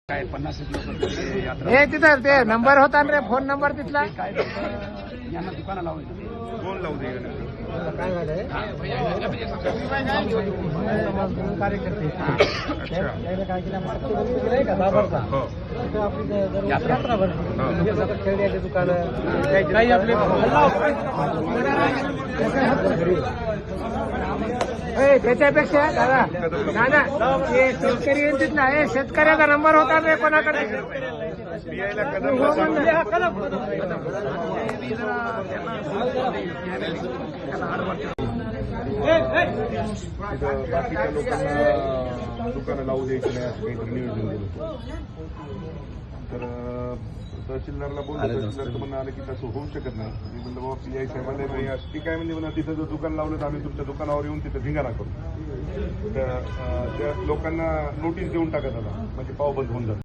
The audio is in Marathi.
काय 50 लोक यात्रा हे तिथं ते नंबर होता ना रे, फोन नंबर तिथला. काय यांना दुकानं लावायचं. कोण लावू दे काय झालंय कार्यकर्ते काय केलं नाही का बाबरचा हो तिथं आपली यात्रा. यात्रा भरली खेळण्याचे दुकानं काही आपले त्याच्यापेक्षा दादा दादा हे शेतकरी आहे तिथला, हे शेतकऱ्याचा नंबर होता रे कोणाकडे. बियायला कदम बाकीच्या लोकांना दुकानं लावू द्यायची नाही असं काहीतरी नियोजन केलं होतं. तर तहसीलदारला बोललो, तहसीलदारचं म्हणणं आलं की तसं होऊ शकत नाही. मी म्हणलं बाबा पीआय साहेबांना ती काय म्हणजे म्हणा तिथं जर दुकान लावलं तर आम्ही तुमच्या दुकानावर येऊन तिथं धिंगाणा करू. तर त्या लोकांना नोटीस देऊन टाकत आता म्हणजे पाव बंद होऊन जातं.